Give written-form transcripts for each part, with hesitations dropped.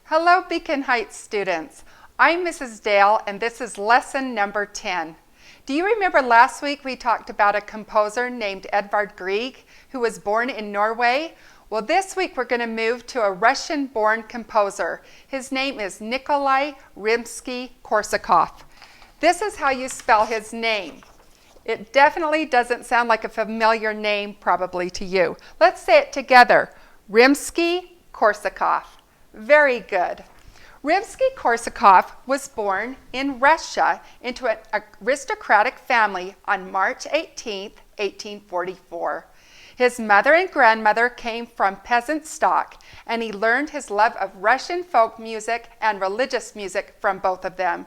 Hello, Beacon Heights students. I'm Mrs. Dale, and this is lesson number 10. Do you remember last week we talked about a composer named Edvard Grieg who was born in Norway? Well, this week we're going to move to a Russian-born composer. His name is Nikolai Rimsky-Korsakov. This is how you spell his name. It definitely doesn't sound like a familiar name probably to you. Let's say it together. Rimsky-Korsakov. Very good. Rimsky-Korsakov was born in Russia into an aristocratic family on March 18, 1844. His mother and grandmother came from peasant stock, and he learned his love of Russian folk music and religious music from both of them.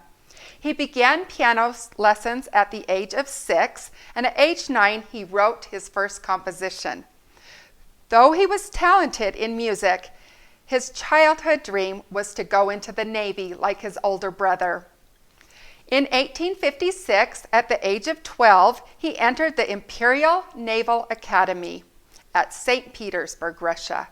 He began piano lessons at the age of 6, and at age 9 he wrote his first composition. Though he was talented in music, his childhood dream was to go into the Navy like his older brother. In 1856, at the age of 12, he entered the Imperial Naval Academy at St. Petersburg, Russia.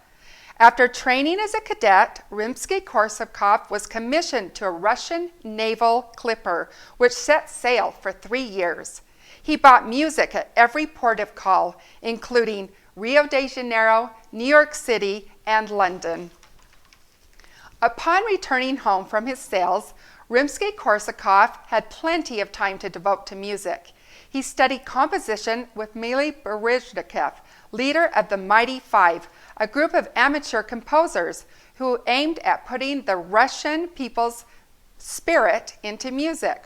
After training as a cadet, Rimsky-Korsakov was commissioned to a Russian naval clipper, which set sail for 3 years. He bought music at every port of call, including Rio de Janeiro, New York City, and London. Upon returning home from his sails, Rimsky-Korsakov had plenty of time to devote to music. He studied composition with Mily Berezhnikov, leader of the Mighty Five, a group of amateur composers who aimed at putting the Russian people's spirit into music.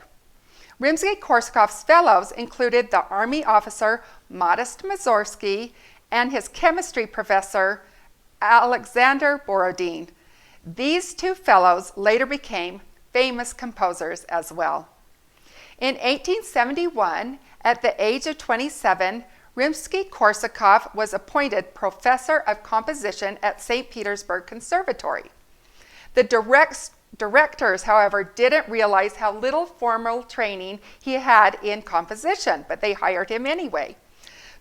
Rimsky-Korsakov's fellows included the army officer Modest Mussorgsky and his chemistry professor Alexander Borodin. These two fellows later became famous composers as well. In 1871, at the age of 27, Rimsky-Korsakov was appointed professor of composition at St. Petersburg Conservatory. The directors, however, didn't realize how little formal training he had in composition, but they hired him anyway.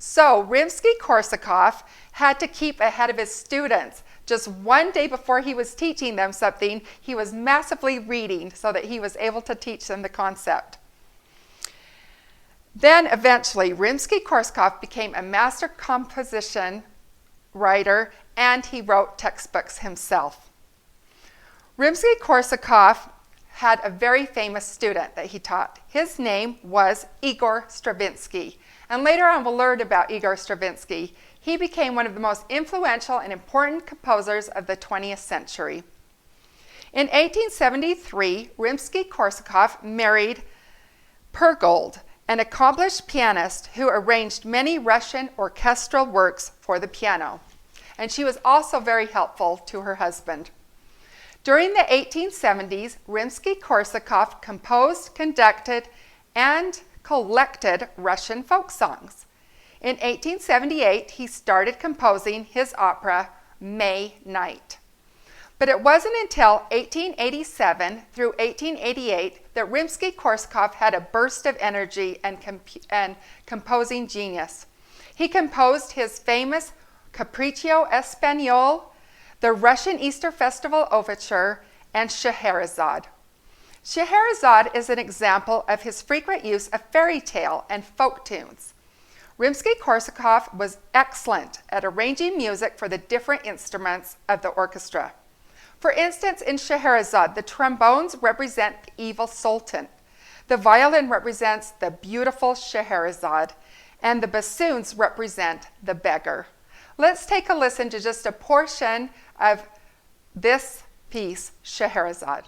So Rimsky-Korsakov had to keep ahead of his students. Just one day before he was teaching them something, he was massively reading so that he was able to teach them the concept. Then eventually, Rimsky-Korsakov became a master composition writer, and he wrote textbooks himself. Rimsky-Korsakov had a very famous student that he taught. His name was Igor Stravinsky, and later on we'll learn about Igor Stravinsky. He became one of the most influential and important composers of the 20th century. In 1873, Rimsky-Korsakov married Pergold, an accomplished pianist who arranged many Russian orchestral works for the piano. And she was also very helpful to her husband. During the 1870s, Rimsky-Korsakov composed, conducted, and collected Russian folk songs. In 1878, he started composing his opera, May Night. But it wasn't until 1887 through 1888 that Rimsky-Korsakov had a burst of energy and composing genius. He composed his famous Capriccio Espagnol, the Russian Easter Festival Overture, and Scheherazade. Scheherazade is an example of his frequent use of fairy tale and folk tunes. Rimsky-Korsakov was excellent at arranging music for the different instruments of the orchestra. For instance, in Scheherazade, the trombones represent the evil Sultan, the violin represents the beautiful Scheherazade, and the bassoons represent the beggar. Let's take a listen to just a portion of this piece, Scheherazade.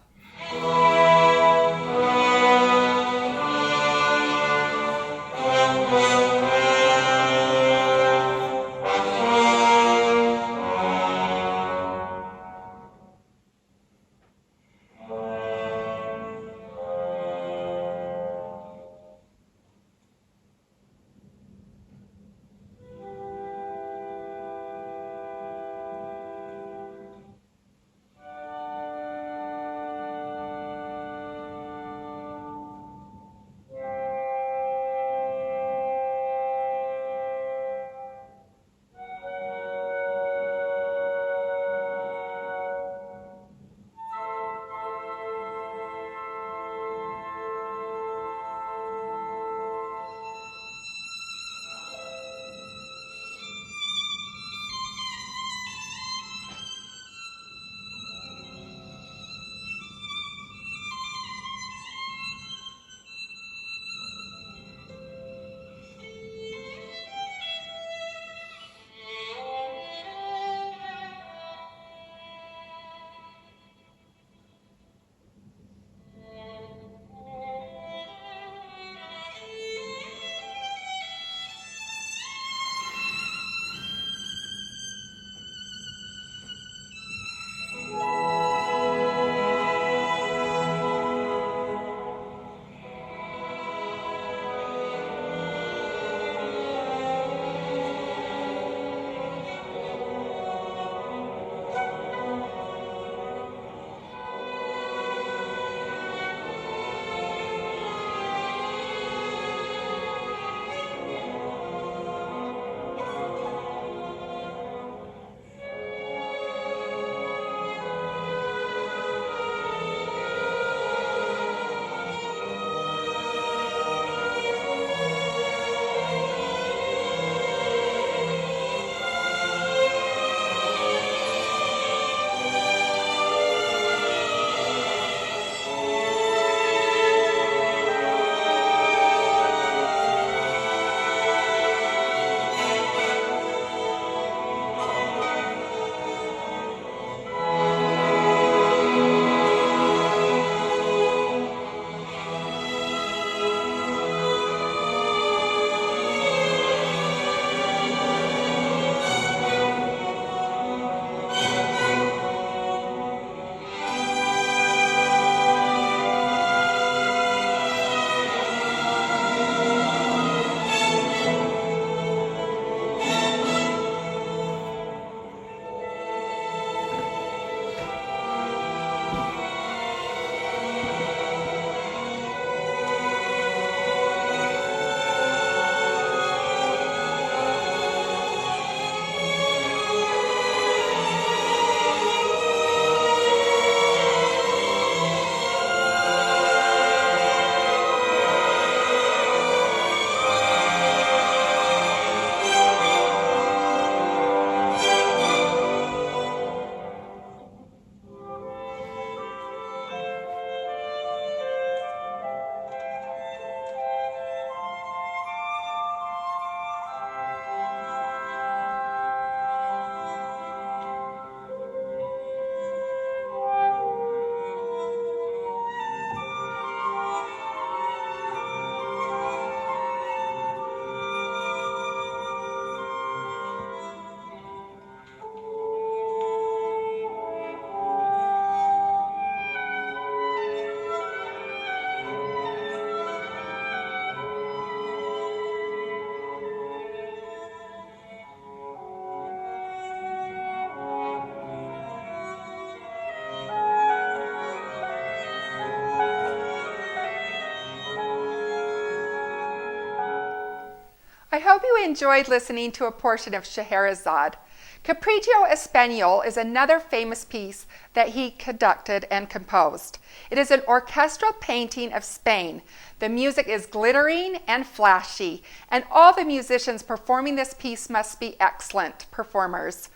hope you enjoyed listening to a portion of Scheherazade. Capriccio Espagnol is another famous piece that he conducted and composed. It is an orchestral painting of Spain. The music is glittering and flashy, and all the musicians performing this piece must be excellent performers.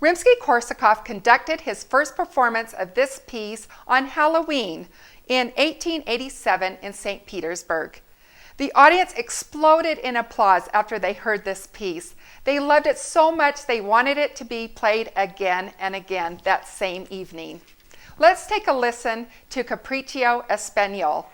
Rimsky-Korsakov conducted his first performance of this piece on Halloween in 1887 in St. Petersburg. The audience exploded in applause after they heard this piece. They loved it so much they wanted it to be played again and again that same evening. Let's take a listen to Capriccio Espagnol.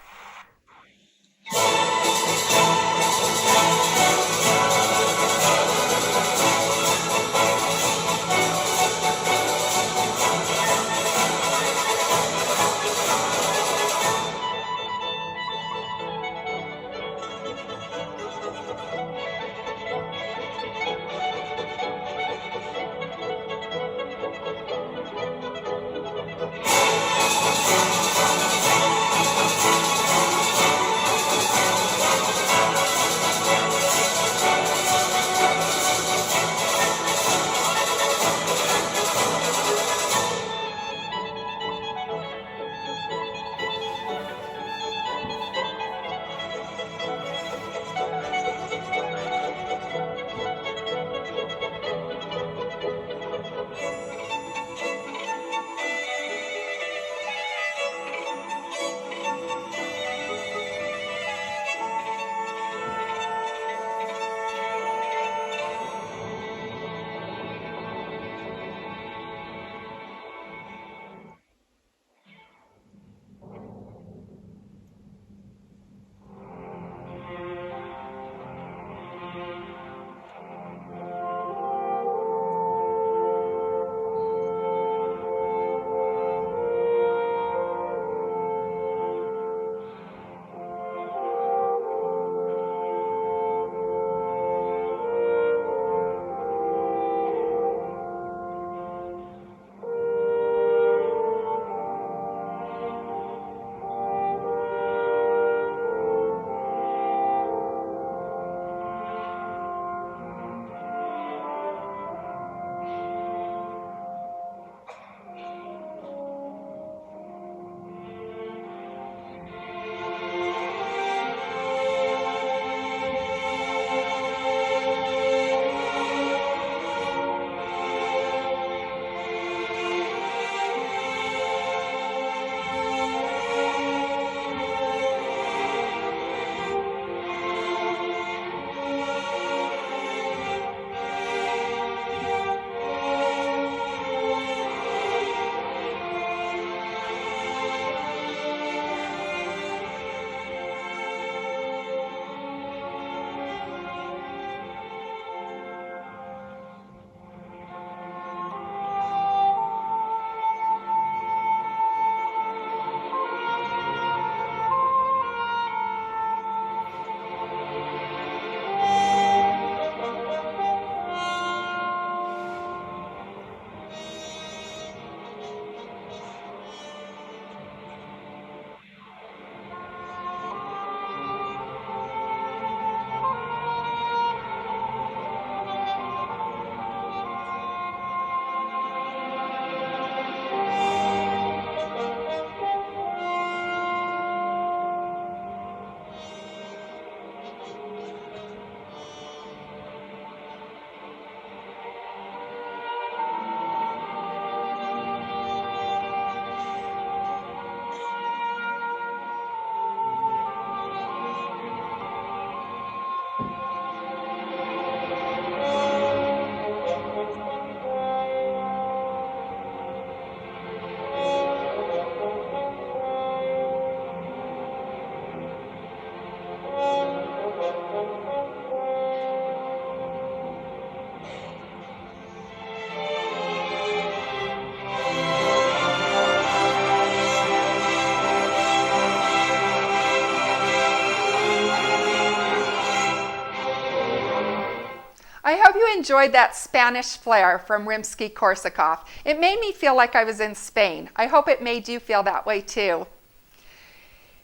I hope you enjoyed that Spanish flair from Rimsky-Korsakov. It made me feel like I was in Spain. I hope it made you feel that way too.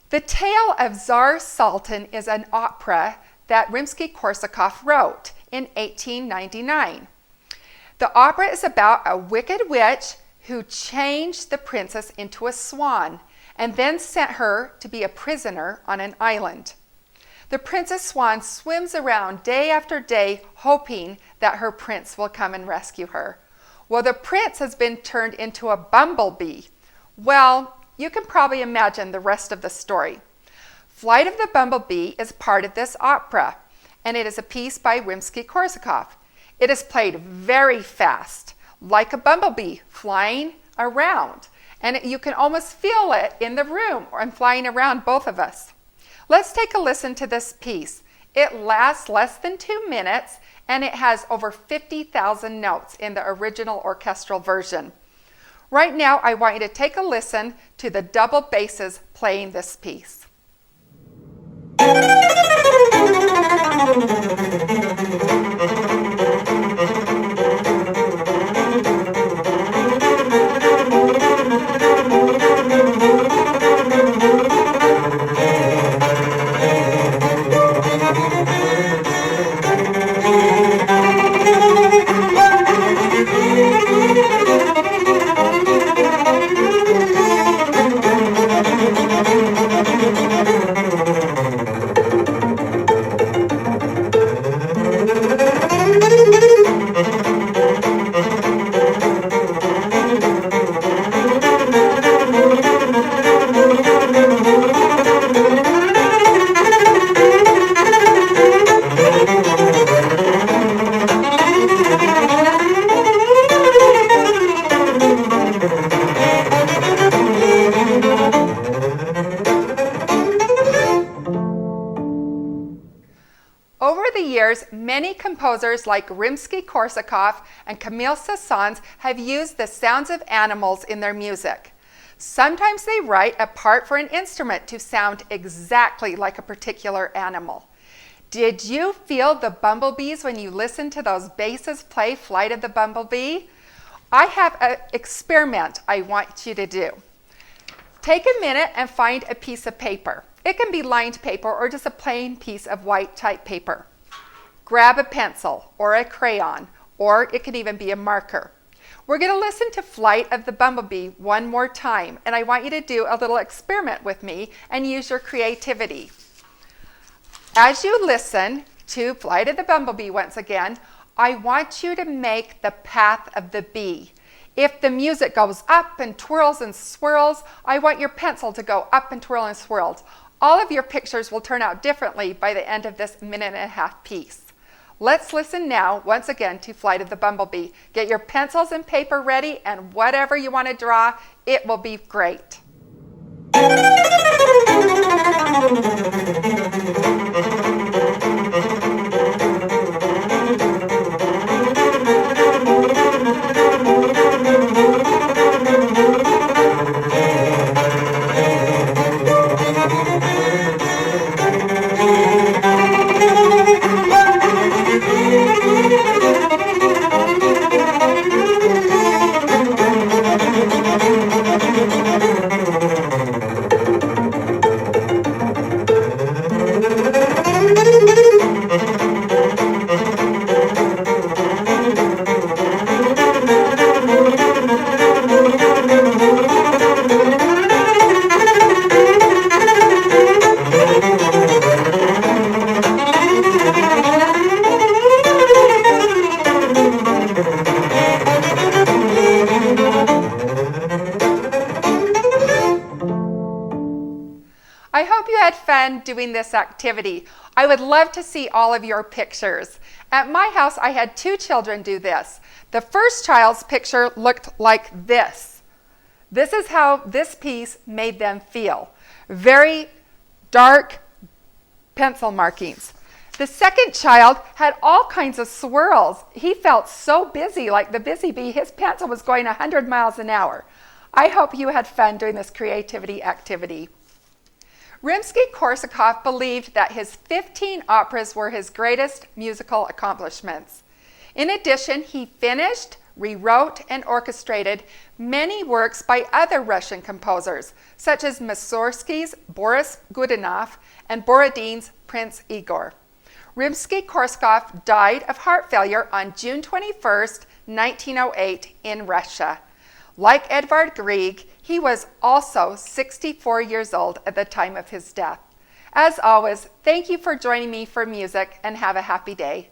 The Tale of Tsar Sultan is an opera that Rimsky-Korsakov wrote in 1899. The opera is about a wicked witch who changed the princess into a swan and then sent her to be a prisoner on an island. The princess swan swims around day after day hoping that her prince will come and rescue her. Well, the prince has been turned into a bumblebee. Well, you can probably imagine the rest of the story. Flight of the Bumblebee is part of this opera, and it is a piece by Rimsky-Korsakov. It is played very fast, like a bumblebee flying around, and you can almost feel it in the room and flying around both of us. Let's take a listen to this piece. It lasts less than 2 minutes, and it has over 50,000 notes in the original orchestral version. Right now, I want you to take a listen to the double basses playing this piece. Many composers like Rimsky-Korsakov and Camille Saint-Saëns have used the sounds of animals in their music. Sometimes they write a part for an instrument to sound exactly like a particular animal. Did you feel the bumblebees when you listened to those basses play Flight of the Bumblebee? I have an experiment I want you to do. Take a minute and find a piece of paper. It can be lined paper or just a plain piece of white type paper. Grab a pencil or a crayon, or it could even be a marker. We're going to listen to Flight of the Bumblebee one more time, and I want you to do a little experiment with me and use your creativity. As you listen to Flight of the Bumblebee once again, I want you to make the path of the bee. If the music goes up and twirls and swirls, I want your pencil to go up and twirl and swirls. All of your pictures will turn out differently by the end of this 1.5-minute piece. Let's listen now, once again, to Flight of the Bumblebee. Get your pencils and paper ready, and whatever you want to draw, it will be great. Doing this activity. I would love to see all of your pictures. At my house, I had 2 children do this. The first child's picture looked like this. This is how this piece made them feel. Very dark pencil markings. The second child had all kinds of swirls. He felt so busy, like the busy bee. His pencil was going 100 miles an hour. I hope you had fun doing this creativity activity. Rimsky-Korsakov believed that his 15 operas were his greatest musical accomplishments. In addition, he finished, rewrote, and orchestrated many works by other Russian composers, such as Mussorgsky's Boris Godunov and Borodin's Prince Igor. Rimsky-Korsakov died of heart failure on June 21st, 1908 in Russia. Like Edvard Grieg, he was also 64 years old at the time of his death. As always, thank you for joining me for music and have a happy day.